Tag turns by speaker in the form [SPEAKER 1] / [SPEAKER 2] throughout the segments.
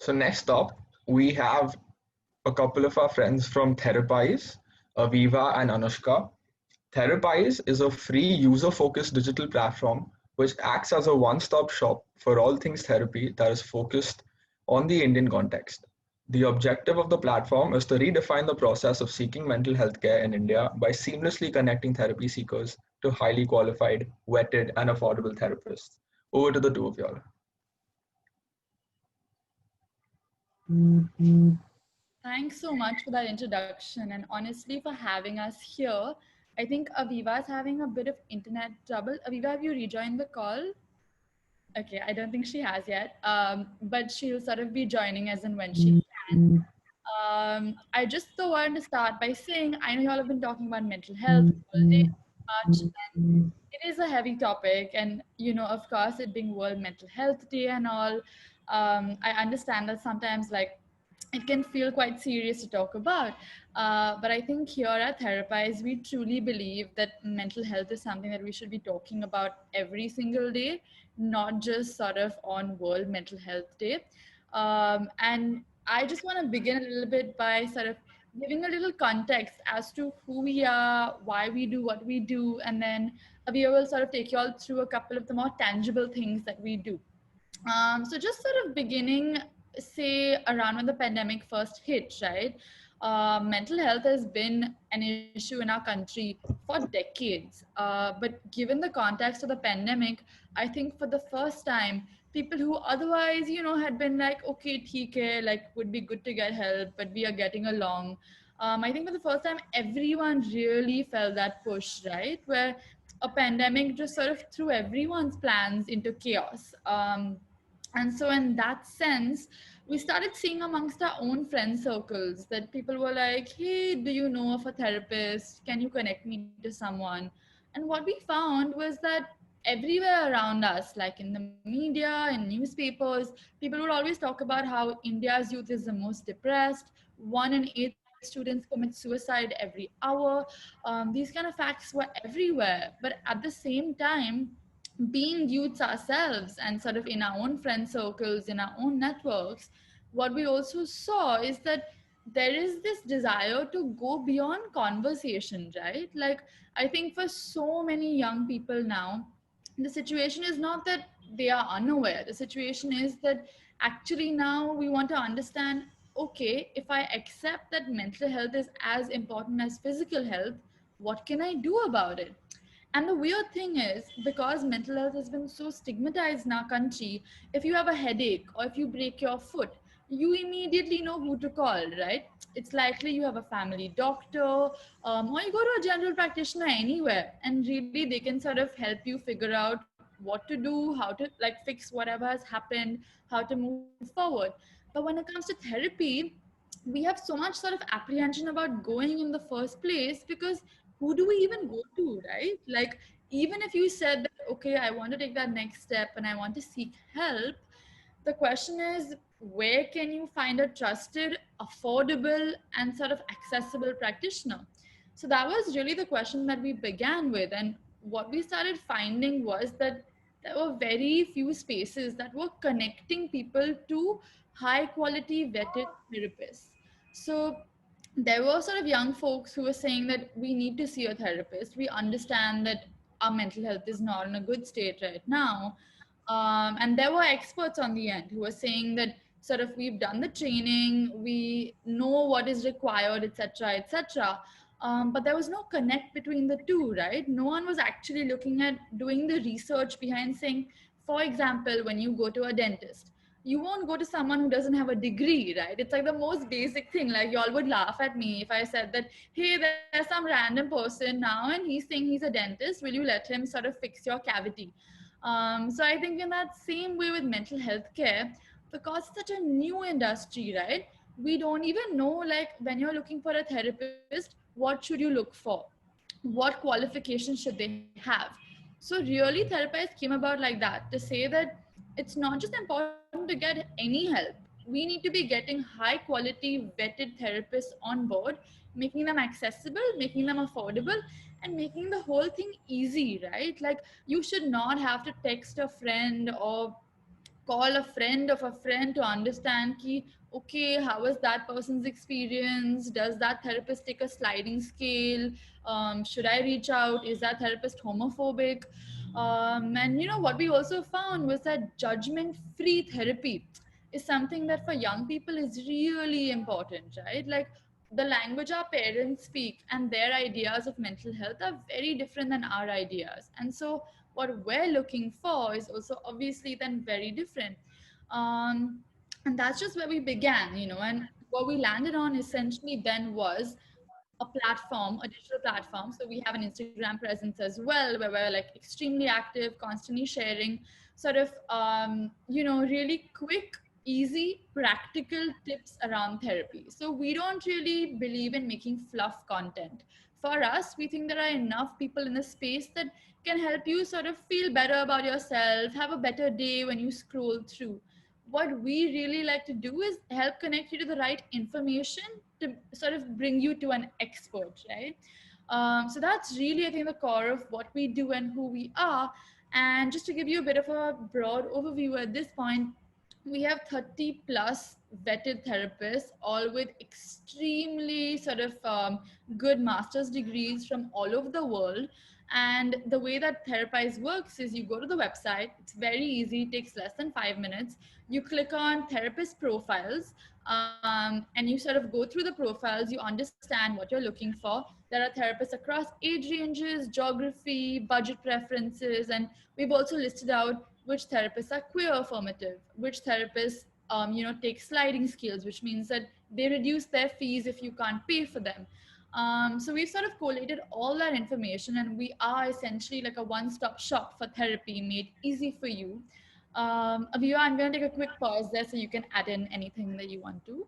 [SPEAKER 1] So next up, we have a couple of our friends from Therapize, Aviva and Anushka. Therapize is a free user-focused digital platform which acts as a one-stop shop for all things therapy that is focused on the Indian context. The objective of the platform is to redefine the process of seeking mental health care in India by seamlessly connecting therapy seekers to highly qualified, vetted, and affordable therapists. Over to the two of y'all.
[SPEAKER 2] Thanks so much for that introduction and honestly for having us here. I think Aviva is having a bit of internet trouble. Aviva, have you rejoined the call? Okay, I don't think she has yet, but she'll sort of be joining us and when she can. I just though wanted to start by saying I know you all have been talking about mental health all day much, and it is a heavy topic. And of course, it being World Mental Health Day and all, I understand that sometimes like it can feel quite serious to talk about. But I think here at Therapize, we truly believe that mental health is something that we should be talking about every single day, not just sort of on World Mental Health Day. And I just want to begin a little bit by sort of giving a little context as to who we are, why we do what we do, and then we will sort of take you all through a couple of the more tangible things that we do. So just sort of beginning, say around when the pandemic first hit, right? Mental health has been an issue in our country for decades. But given the context of the pandemic, I think for the first time, people who otherwise, had been like, okay, TK, like would be good to get help, but we are getting along. I think for the first time, everyone really felt that push, right? Where a pandemic just sort of threw everyone's plans into chaos. And so in that sense, we started seeing amongst our own friend circles that people were like, hey, do you know of a therapist? Can you connect me to someone? And what we found was that everywhere around us, like in the media, in newspapers, people would always talk about how India's youth is the most depressed. 1 in 8 students commit suicide every hour. These kind of facts were everywhere. But at the same time, being youths ourselves and sort of in our own friend circles, in our own networks, what we also saw is that there is this desire to go beyond conversation, right? Like, I think for so many young people now, the situation is not that they are unaware. The situation is that actually now we want to understand, okay, if I accept that mental health is as important as physical health, what can I do about it? And the weird thing is, because mental health has been so stigmatized in our country, if you have a headache or if you break your foot, you immediately know who to call, right? It's likely you have a family doctor, or you go to a general practitioner anywhere, and really they can sort of help you figure out what to do, how to like fix whatever has happened, how to move forward. But when it comes to therapy, we have so much sort of apprehension about going in the first place because who do we even go to, right? Like, even if you said that, okay, I want to take that next step and I want to seek help, the question is, where can you find a trusted, affordable, and sort of accessible practitioner? So that was really the question that we began with. And what we started finding was that there were very few spaces that were connecting people to high quality vetted therapists. So there were sort of young folks who were saying that we need to see a therapist. We understand that our mental health is not in a good state right now. And there were experts on the end who were saying that sort of we've done the training, we know what is required, etc., etc. But there was no connect between the two, right? No one was actually looking at doing the research behind saying, for example, when you go to a dentist, you won't go to someone who doesn't have a degree, right? It's like the most basic thing. Like, y'all would laugh at me if I said that, hey, there's some random person now and he's saying he's a dentist. Will you let him sort of fix your cavity? So I think in that same way with mental health care, because it's such a new industry, right? We don't even know, like, when you're looking for a therapist, what should you look for? What qualifications should they have? So really Therapize came about like that, to say that it's not just important to get any help. We need to be getting high quality vetted therapists on board, making them accessible, making them affordable, and making the whole thing easy, right? Like, you should not have to text a friend or call a friend of a friend to understand ki, okay, how was that person's experience? Does that therapist take a sliding scale? Should I reach out? Is that therapist homophobic? And you know what we also found was that judgment free therapy is something that for young people is really important, right? Like the language our parents speak and their ideas of mental health are very different than our ideas. And so what we're looking for is also obviously then very different. Um, and that's just where we began, you know, and what we landed on essentially then was a platform, a digital platform. So we have an Instagram presence as well, where we're like extremely active, constantly sharing sort of, you know, really quick, easy, practical tips around therapy. So we don't really believe in making fluff content. For us, we think there are enough people in the space that can help you sort of feel better about yourself, have a better day when you scroll through. What we really like to do is help connect you to the right information to sort of bring you to an expert, right? So that's really, I think, the core of what we do and who we are. And just to give you a bit of a broad overview at this point, we have 30 plus vetted therapists, all with extremely sort of good master's degrees from all over the world. And the way that Therapize works is you go to the website, it's very easy, it takes less than 5 minutes. You click on therapist profiles, and you sort of go through the profiles, you understand what you're looking for. There are therapists across age ranges, geography, budget preferences, and we've also listed out which therapists are queer affirmative, which therapists you know, take sliding scales, which means that they reduce their fees if you can't pay for them. So we've sort of collated all that information, and we are essentially like a one-stop shop for therapy made easy for you. Aviva, I'm going to take a quick pause there so you can add in anything that you want to.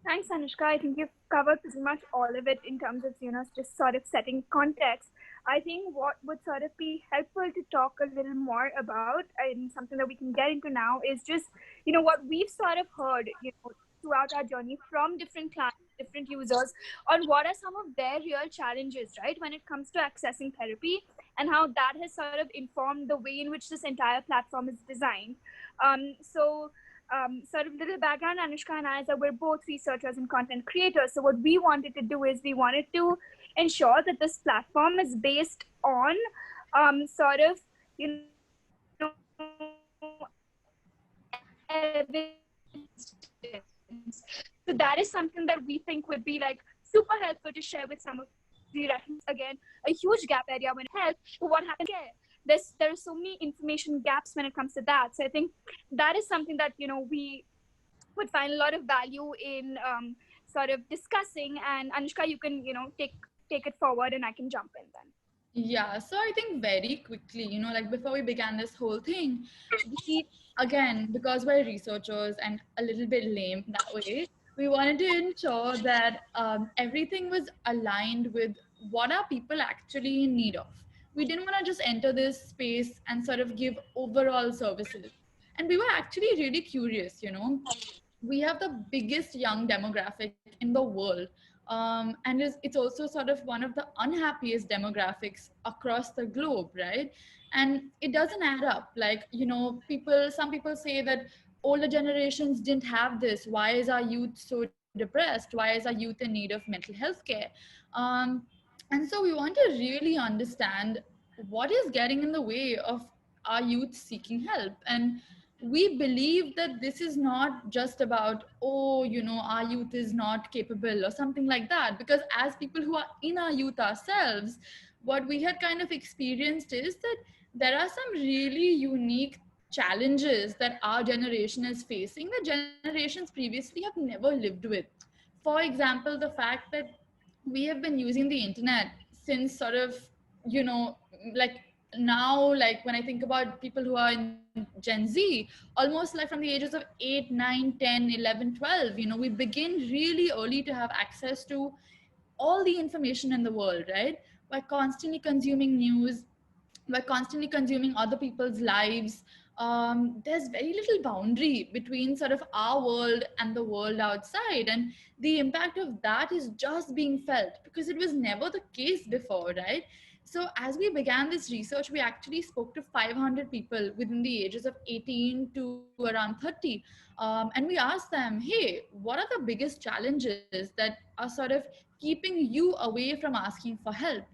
[SPEAKER 3] Thanks, Anushka. I think you've covered pretty much all of it in terms of, just sort of setting context. I think what would sort of be helpful to talk a little more about, and something that we can get into now, is just, what we've sort of heard, throughout our journey from different clients, different users, on what are some of their real challenges, right, when it comes to accessing therapy, and how that has sort of informed the way in which this entire platform is designed. Sort of little background, Anushka and I, is that we're both researchers and content creators. So what we wanted to do is we wanted to ensure that this platform is based on sort of, evidence. So that is something that we think would be like super helpful to share with some of the reference. Again, a huge gap area when it helps. But what happens here? There are so many information gaps when it comes to that. So I think that is something that we would find a lot of value in sort of discussing. And Anushka, you can take it forward, and I can jump in then.
[SPEAKER 2] Yeah, so I think very quickly, you know, like before we began this whole thing, we, again, because we're researchers and a little bit lame that way, we wanted to ensure that everything was aligned with what are people actually in need of. We didn't want to just enter this space and sort of give overall services. And we were actually really curious, you know. We have the biggest young demographic in the world, and it's also sort of one of the unhappiest demographics across the globe, right? And it doesn't add up. Like, you know, some people say that older generations didn't have this. Why is our youth so depressed? Why is our youth in need of mental health care? um, and so we want to really understand what is getting in the way of our youth seeking help. And we believe that this is not just about, oh, you know, our youth is not capable or something like that, because as people who are in our youth ourselves, what we had kind of experienced is that there are some really unique challenges that our generation is facing that generations previously have never lived with. For example, the fact that we have been using the internet since sort of, you know, like now, like when I think about people who are in Gen Z, almost like from the ages of 8, 9, 10, 11, 12, you know, we begin really early to have access to all the information in the world, right? We're constantly consuming news, we're constantly consuming other people's lives. There's very little boundary between sort of our world and the world outside. And the impact of that is just being felt because it was never the case before, right? So as we began this research, we actually spoke to 500 people within the ages of 18 to around 30. And we asked them, hey, what are the biggest challenges that are sort of keeping you away from asking for help?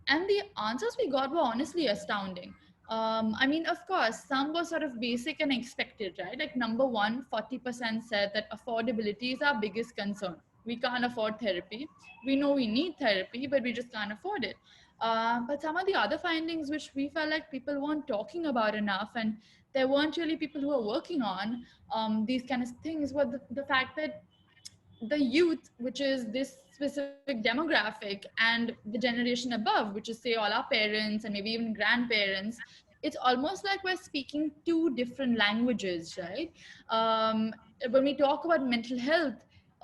[SPEAKER 2] And the answers we got were honestly astounding. I mean, of course, some were sort of basic and expected, right? Like number one, 40% said that affordability is our biggest concern. We can't afford therapy. We know we need therapy, but we just can't afford it. But some of the other findings, which we felt like people weren't talking about enough, and there weren't really people who are working on these kind of things, were the fact that the youth, which is this specific demographic, and the generation above, which is say all our parents and maybe even grandparents, it's almost like we're speaking two different languages, right? um, when we talk about mental health,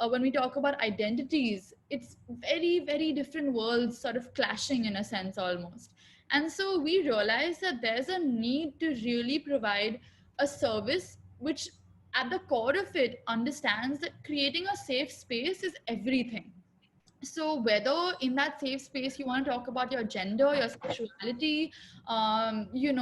[SPEAKER 2] when we talk about identities, it's very, very different worlds sort of clashing in a sense almost. And so we realized that there's a need to really provide a service which at the core of it understands that creating a safe space is everything. So whether in that safe space you want to talk about your gender, your sexuality, you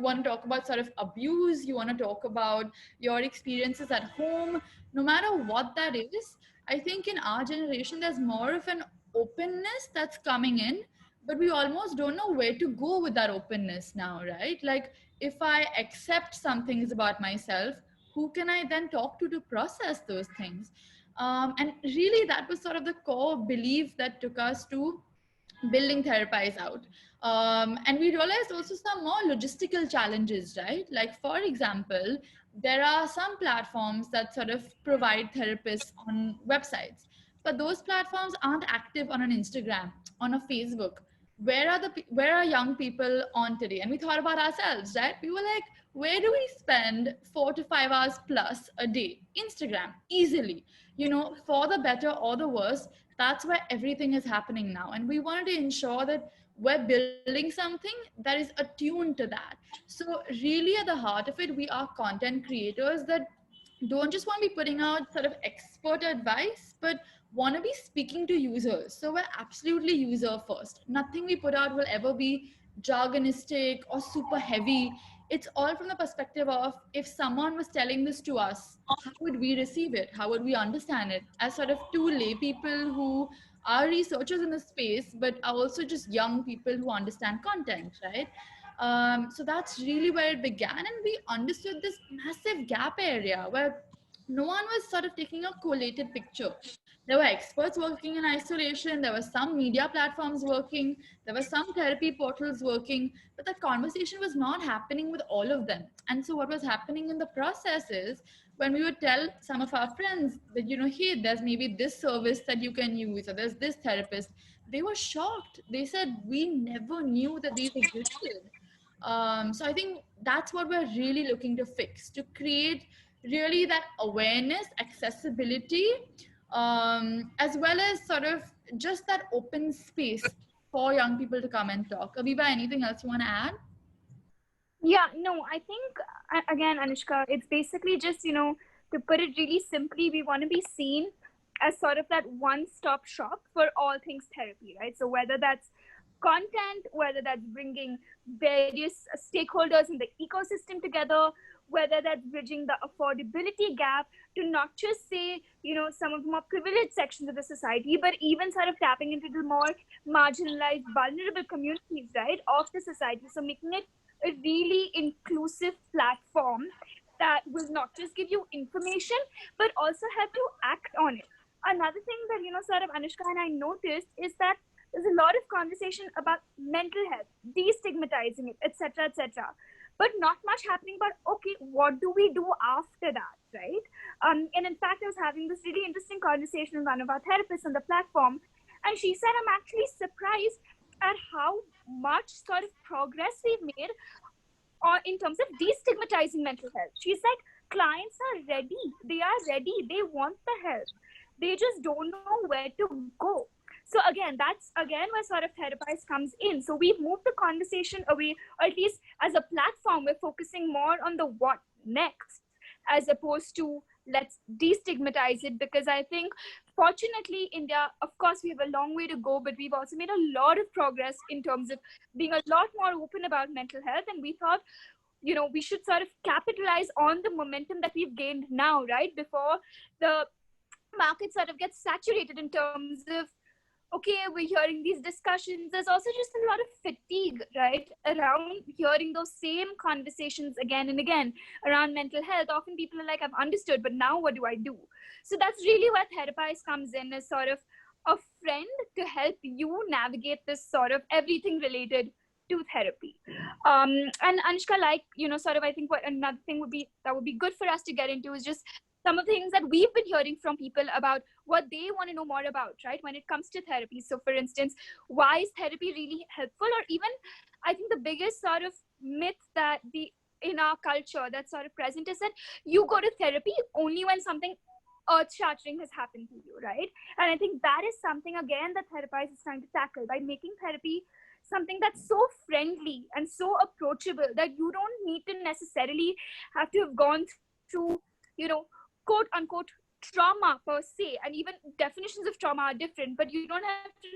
[SPEAKER 2] want to talk about sort of abuse, you want to talk about your experiences at home, no matter what that is, I think in our generation there's more of an openness that's coming in, but we almost don't know where to go with that openness now, right? Like, if I accept some things about myself, who can I then talk to process those things? And really, that was sort of the core belief that took us to building Therapize out. And we realized also some more logistical challenges, right? Like, for example, there are some platforms that sort of provide therapists on websites, but those platforms aren't active on an Instagram, on a Facebook. Where are young people on today? And we thought about ourselves, right? We were like, where do we spend 4 to 5 hours plus a day? Instagram, easily. For the better or the worse, that's where everything is happening now. And we wanted to ensure that we're building something that is attuned to that. So really at the heart of it, we are content creators that don't just want to be putting out sort of expert advice, but want to be speaking to users. So we're absolutely user first. Nothing we put out will ever be jargonistic or super heavy. It's all from the perspective of, if someone was telling this to us, how would we receive it? How would we understand it? As sort of two lay people who are researchers in the space, but are also just young people who understand content, right? So that's really where it began. And we understood this massive gap area where no one was sort of taking a collated picture. There were experts working in isolation, there were some media platforms working, there were some therapy portals working, but that conversation was not happening with all of them. And so what was happening in the process is, when we would tell some of our friends that, hey, there's maybe this service that you can use, or there's this therapist, they were shocked. They said, we never knew that these existed. So I think that's what we're really looking to fix, to create really that awareness, accessibility, as well as sort of just that open space for young people to come and talk. Aviva, anything else you want to add?
[SPEAKER 3] Yeah, no, I think, again, Anushka, it's basically just, to put it really simply, we want to be seen as sort of that one-stop shop for all things therapy, right? So whether that's content, whether that's bringing various stakeholders in the ecosystem together, whether that's bridging the affordability gap to not just say, some of the more privileged sections of the society, but even sort of tapping into the more marginalized, vulnerable communities, right, of the society. So making it a really inclusive platform that will not just give you information, but also help you act on it. Another thing that, sort of Anushka and I noticed is that there's a lot of conversation about mental health, destigmatizing it, etc., etc., but not much happening about, okay, what do we do after that, right? And in fact, I was having this really interesting conversation with one of our therapists on the platform, and she said, I'm actually surprised at how much sort of progress we've made in terms of destigmatizing mental health. She's like, clients are ready. They are ready. They want the help. They just don't know where to go. So again, that's again where sort of Therapize comes in. So we've moved the conversation away, or at least as a platform, we're focusing more on the what next, as opposed to let's destigmatize it, because I think fortunately India, of course, we have a long way to go, but we've also made a lot of progress in terms of being a lot more open about mental health. And we thought, we should sort of capitalize on the momentum that we've gained now, right? Before the market sort of gets saturated in terms of, okay, we're hearing these discussions. There's also just a lot of fatigue, right, around hearing those same conversations again and again around mental health. Often people are like, I've understood, but now what do I do? So that's really where Therapize comes in, as sort of a friend to help you navigate this sort of everything related to therapy. And Anushka, like, sort of, I think what another thing would be good for us to get into is just some of the things that we've been hearing from people about what they want to know more about, right, when it comes to therapy. So for instance, why is therapy really helpful? Or even, I think the biggest sort of myth that in our culture that's sort of present is that you go to therapy only when something earth-shattering has happened to you, right? And I think that is something, again, that Therapize is trying to tackle by making therapy something that's so friendly and so approachable that you don't need to necessarily have to have gone through, quote unquote trauma per se. And even definitions of trauma are different, but you don't have to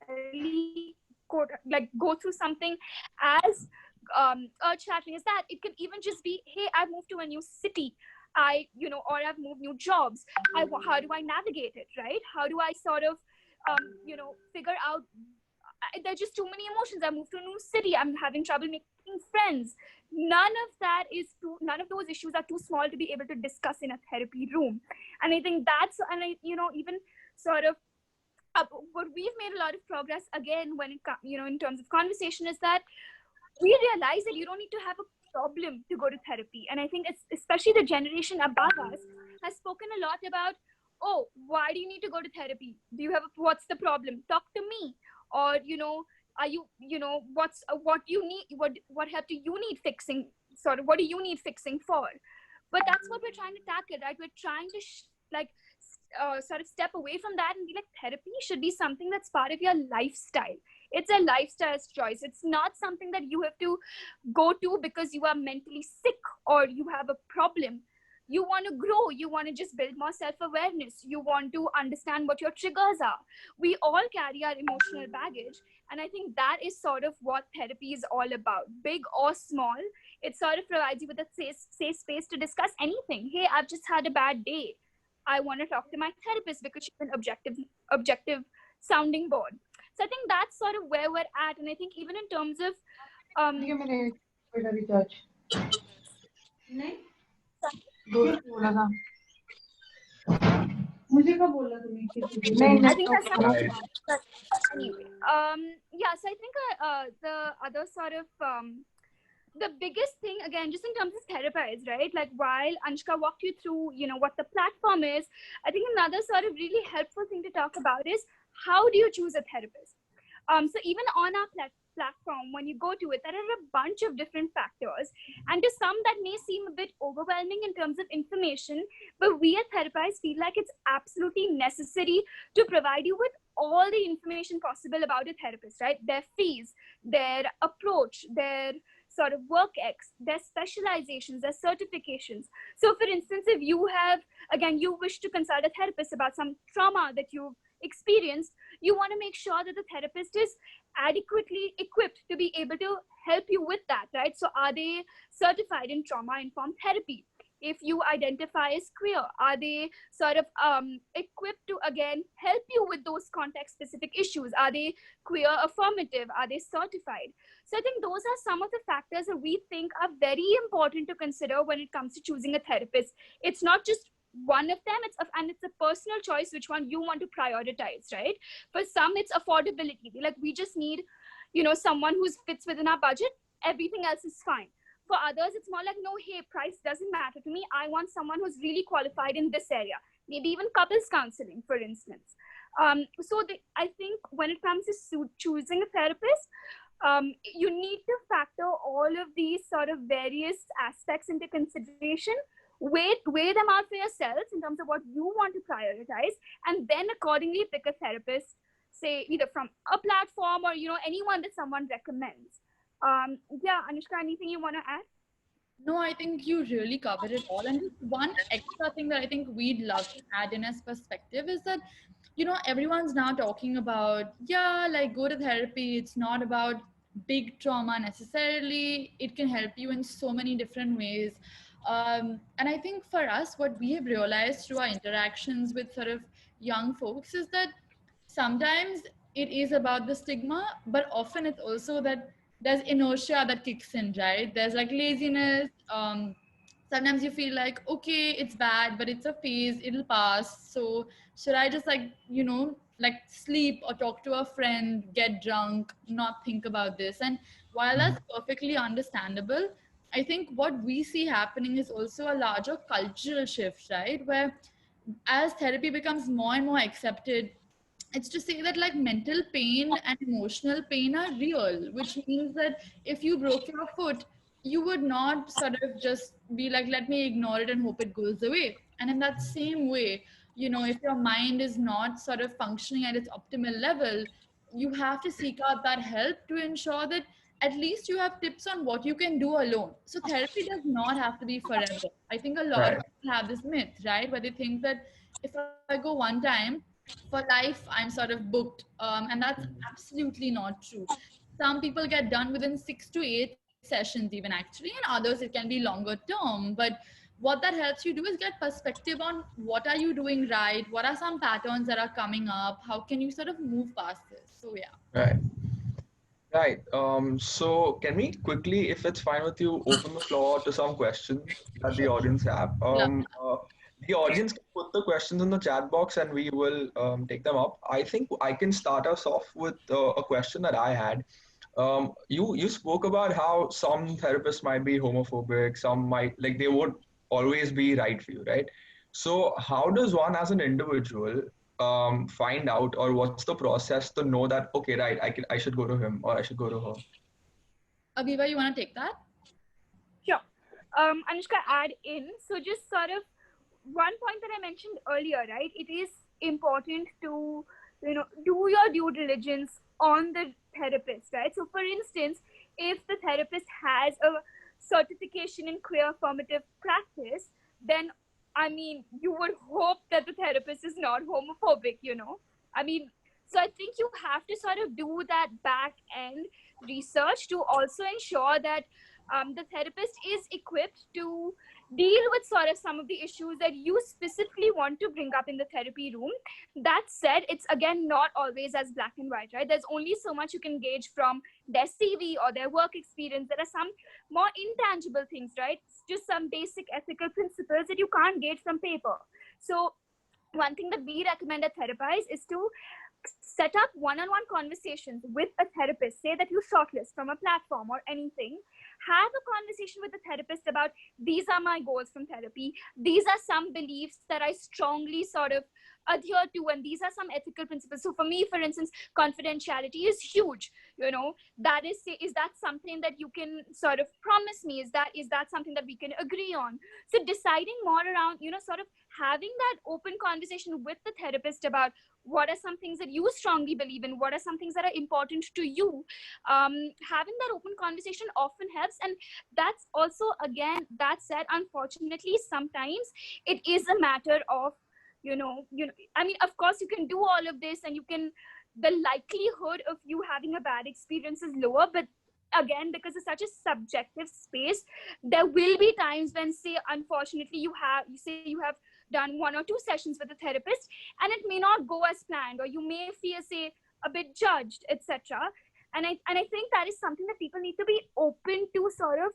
[SPEAKER 3] necessarily go through something as earth-shattering as that. It can even just be, hey, I've moved to a new city, or I've moved new jobs. How do I navigate it, right? How do I sort of figure out, there are just too many emotions. I moved to a new city, I'm having trouble making friends. None of those issues are too small to be able to discuss in a therapy room. And I think that's, and even sort of what we've made a lot of progress again when it comes, in terms of conversation, is that we realize that you don't need to have a problem to go to therapy. And I think it's especially the generation above us has spoken a lot about, oh, why do you need to go to therapy? What's the problem? Talk to me. Or, are you, what you need, what help do you need fixing? Sort of, what do you need fixing for? But that's what we're trying to tackle, right? We're trying to sort of step away from that and be like, therapy should be something that's part of your lifestyle. It's a lifestyle choice. It's not something that you have to go to because you are mentally sick or you have a problem. You want to grow. You want to just build more self-awareness. You want to understand what your triggers are. We all carry our emotional baggage. And I think that is sort of what therapy is all about. Big or small, it sort of provides you with a safe space to discuss anything. Hey, I've just had a bad day. I want to talk to my therapist because she's an objective sounding board. So I think that's sort of where we're at. And I think even in terms of I think that's not anyway. So I think the other sort of the biggest thing, again, just in terms of Therapize, right? Like while Anushka walked you through, what the platform is, I think another sort of really helpful thing to talk about is how do you choose a therapist? So even on our platform, when you go to it, there are a bunch of different factors. And to some, that may seem a bit overwhelming in terms of information, but we at Therapize feel like it's absolutely necessary to provide you with all the information possible about a therapist, right? Their fees, their approach, their sort of work X, their specializations, their certifications. So for instance, if you wish to consult a therapist about some trauma that you've experienced, you want to make sure that the therapist is adequately equipped to be able to help you with that, right? So are they certified in trauma-informed therapy? If you identify as queer, are they sort of equipped to, again, help you with those context-specific issues? Are they queer affirmative? Are they certified? So I think those are some of the factors that we think are very important to consider when it comes to choosing a therapist. It's not just one of them, it's a personal choice which one you want to prioritize, right? For some, it's affordability. Like, we just need, someone who fits within our budget. Everything else is fine. For others, it's more like, no, hey, price doesn't matter to me. I want someone who's really qualified in this area. Maybe even couples counseling, for instance. I think when it comes to choosing a therapist, you need to factor all of these sort of various aspects into consideration. Weigh them out for yourselves in terms of what you want to prioritize, and then accordingly pick a therapist, say either from a platform or anyone that someone recommends. Anushka, anything you want to add?
[SPEAKER 2] No, I think you really covered it all. And just one extra thing that I think we'd love to add in as perspective is that, everyone's now talking about, yeah, like go to therapy. It's not about big trauma necessarily. It can help you in so many different ways. And I think for us, what we have realized through our interactions with sort of young folks is that sometimes it is about the stigma, but often it's also that there's inertia that kicks in, right? There's like laziness. Sometimes you feel like, okay, it's bad, but it's a phase, it'll pass. So should I just like sleep or talk to a friend, get drunk, not think about this? And while
[SPEAKER 1] Mhm.
[SPEAKER 2] that's perfectly understandable, I think what we see happening is also a larger cultural shift, right? Where as therapy becomes more and more accepted, it's to say that like mental pain and emotional pain are real, which means that if you broke your foot, you would not sort of just be like, let me ignore it and hope it goes away. And in that same way, if your mind is not sort of functioning at its optimal level, you have to seek out that help to ensure that at least you have tips on what you can do alone. So therapy does not have to be forever. I think a lot of
[SPEAKER 1] Right.
[SPEAKER 2] people have this myth, right, where they think that if I go one time for life, I'm sort of booked. And that's absolutely not true. Some people get done within 6 to 8 sessions, even actually, and others it can be longer term. But what that helps you do is get perspective on what are you doing right, what are some patterns that are coming up, how can you sort of move past this. So, yeah.
[SPEAKER 1] Right. Right. So can we quickly, if it's fine with you, open the floor to some questions that the
[SPEAKER 2] Sure.
[SPEAKER 1] audience have?
[SPEAKER 2] Love
[SPEAKER 1] The audience can put the questions in the chat box and we will take them up. I think I can start us off with a question that I had. You spoke about how some therapists might be homophobic, some might like they won't always be right for you, right? So how does one as an individual find out, or what's the process to know that okay, right, I should go to him or I should go to her?
[SPEAKER 2] Aviva, you want to take that?
[SPEAKER 3] Sure. Anushka, add in. So just sort of one point that I mentioned earlier, right? It is important to, do your due diligence on the therapist, right? So for instance, if the therapist has a certification in queer affirmative practice, then I mean, you would hope that the therapist is not homophobic. I mean, so I think you have to sort of do that back end research to also ensure that the therapist is equipped to deal with sort of some of the issues that you specifically want to bring up in the therapy room. That said, it's again not always as black and white, right? There's only so much you can gauge from their CV or their work experience. There are some more intangible things, right? It's just some basic ethical principles that you can't gauge from paper. So one thing that we recommend at Therapize is to set up one-on-one conversations with a therapist. Say that you shortlist from a platform or anything. Have a conversation with the therapist about these are my goals from therapy. These are some beliefs that I strongly sort of adhere to, and these are some ethical principles. So for me, for instance, confidentiality is huge. That is that something that you can sort of promise me? Is that something that we can agree on? So deciding more around, sort of having that open conversation with the therapist about what are some things that you strongly believe in, what are some things that are important to you. Having that open conversation often helps. And that's also, again, that said, unfortunately sometimes it is a matter of, I mean, of course you can do all of this and you can, the likelihood of you having a bad experience is lower, but again, because it's such a subjective space, there will be times when, say, unfortunately you have done 1 or 2 sessions with a therapist and it may not go as planned, or you may feel, say, a bit judged, etc. And I think that is something that people need to be open to, sort of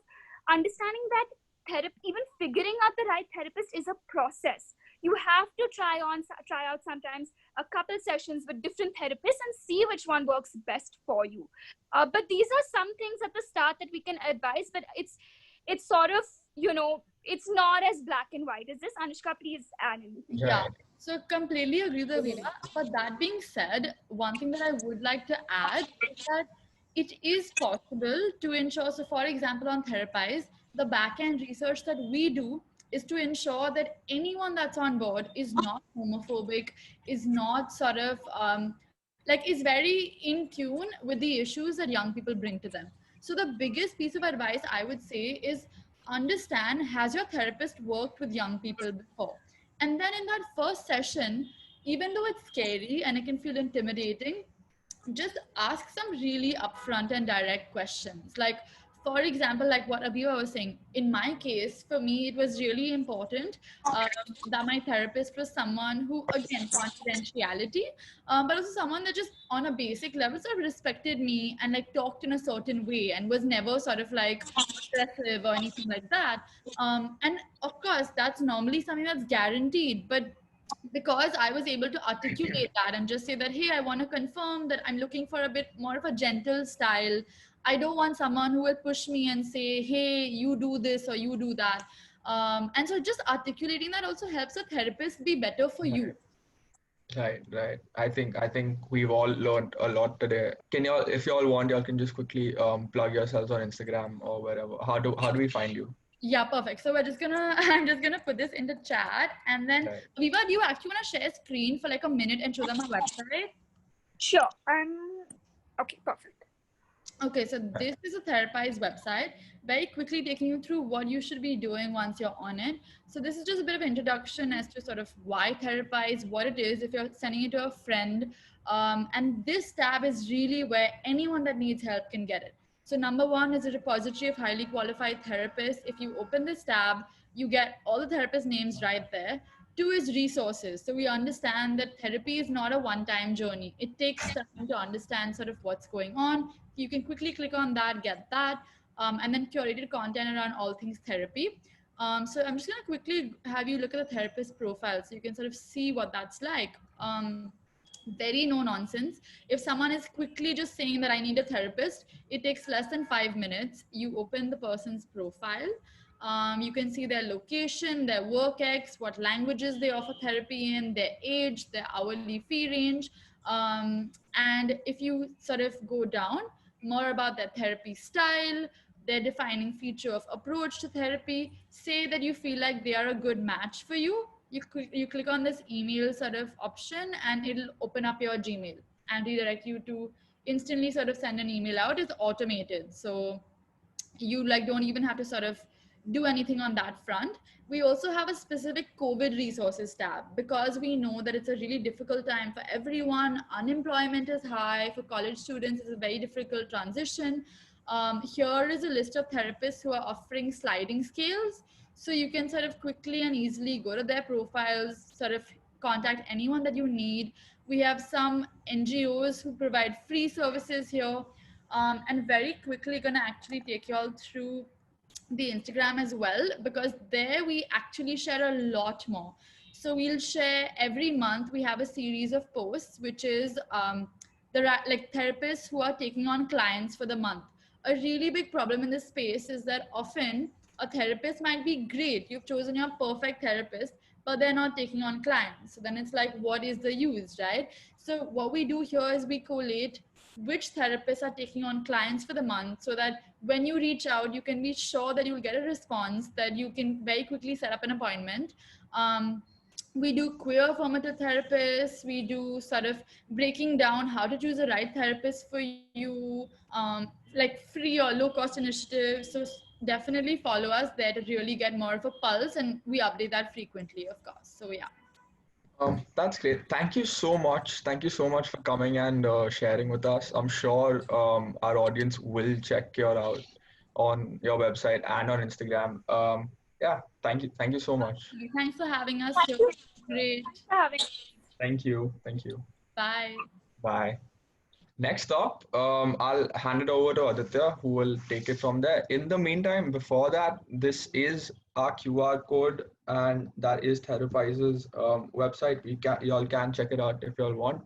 [SPEAKER 3] understanding that therapy, even figuring out the right therapist, is a process. You have to try out sometimes a couple sessions with different therapists and see which one works best for you. But these are some things at the start that we can advise, but it's sort of, it's not as black and white. Is this, Anushka? Please add anything.
[SPEAKER 2] Yeah,
[SPEAKER 1] Right.
[SPEAKER 2] so completely agree with Aviva. But that being said, one thing that I would like to add is that it is possible to ensure. So, for example, on Therapize, the back end research that we do is to ensure that anyone that's on board is not homophobic, is not sort of like is very in tune with the issues that young people bring to them. So, the biggest piece of advice I would say is understand, has your therapist worked with young people before? And then in that first session, even though it's scary and it can feel intimidating, just ask some really upfront and direct questions. Like, for example, like what Aviva was saying, in my case, for me, it was really important um, that my therapist was someone who, again, confidentiality, but also someone that just on a basic level sort of respected me and like talked in a certain way and was never sort of like aggressive or anything like that. And of course, that's normally something that's guaranteed, but because I was able to articulate that and just say that, hey, I want to confirm that I'm looking for a bit more of a gentle style. I don't want someone who will push me and say, hey, you do this or you do that. And so just articulating that also helps a therapist be better for you.
[SPEAKER 1] Right. I think we've all learned a lot today. Can y'all, if y'all want, y'all can just quickly plug yourselves on Instagram or wherever. How do we find you?
[SPEAKER 2] Yeah, perfect. So we're just gonna, I'm just gonna put this in the chat. And then,
[SPEAKER 1] Right.
[SPEAKER 2] Viva, do you actually want to share screen for like a minute and show them our website?
[SPEAKER 3] Sure. Okay, perfect.
[SPEAKER 2] Okay, so this is a Therapize website, very quickly taking you through what you should be doing once you're on it. So this is just a bit of introduction as to sort of why Therapize, what it is, if you're sending it to a friend. And this tab is really where anyone that needs help can get it. So number one is a repository of highly qualified therapists. If you open this tab, you get all the therapist names right there. Two is resources. So we understand that therapy is not a one-time journey. It takes time to understand sort of what's going on. You can quickly click on that, get that, and then curated content around all things therapy. So I'm just gonna quickly have you look at the therapist profile so you can sort of see what that's like. Very no nonsense. If someone is quickly just saying that I need a therapist, it takes less than 5 minutes. You open the person's profile. You can see their location, their work ex, what languages they offer therapy in, their age, their hourly fee range. And if you sort of go down, more about their therapy style, their defining feature of approach to therapy, say that you feel like they are a good match for you. You click on this email sort of option and it'll open up your Gmail and redirect you to instantly sort of send an email out. It's automated. So you like don't even have to sort of do anything on that front. We also have a specific COVID resources tab because we know that it's a really difficult time for everyone. Unemployment is high for college students. It's a very difficult transition. Here is a list of therapists who are offering sliding scales, so you can sort of quickly and easily go to their profiles, sort of contact anyone that you need. We have some NGOs who provide free services here, and very quickly gonna actually take you all through the Instagram as well, because there we actually share a lot more. So we'll share every month. We have a series of posts, which is like therapists who are taking on clients for the month. A really big problem in this space is that often a therapist might be great. You've chosen your perfect therapist, but they're not taking on clients. So then it's like, what is the use, right? So what we do here is we collate which therapists are taking on clients for the month so that when you reach out, you can be sure that you'll get a response, that you can very quickly set up an appointment. We do queer formative therapists. We do sort of breaking down how to choose the right therapist for you, like free or low cost initiatives. So definitely follow us there to really get more of a pulse, and we update that frequently, of course. So yeah.
[SPEAKER 1] That's great. Thank you so much. Thank you so much for coming and sharing with us. I'm sure our audience will check you out on your website and on Instagram. Yeah, thank you. Thank you so much.
[SPEAKER 2] Thanks for having us.
[SPEAKER 3] Thank you
[SPEAKER 2] Great.
[SPEAKER 3] for having.
[SPEAKER 1] Thank you. Thank you.
[SPEAKER 2] Bye.
[SPEAKER 1] Bye. Next up, I'll hand it over to Aditya, who will take it from there. In the meantime, before that, this is our QR code, and that is Therapize's website. Y'all can check it out if y'all want.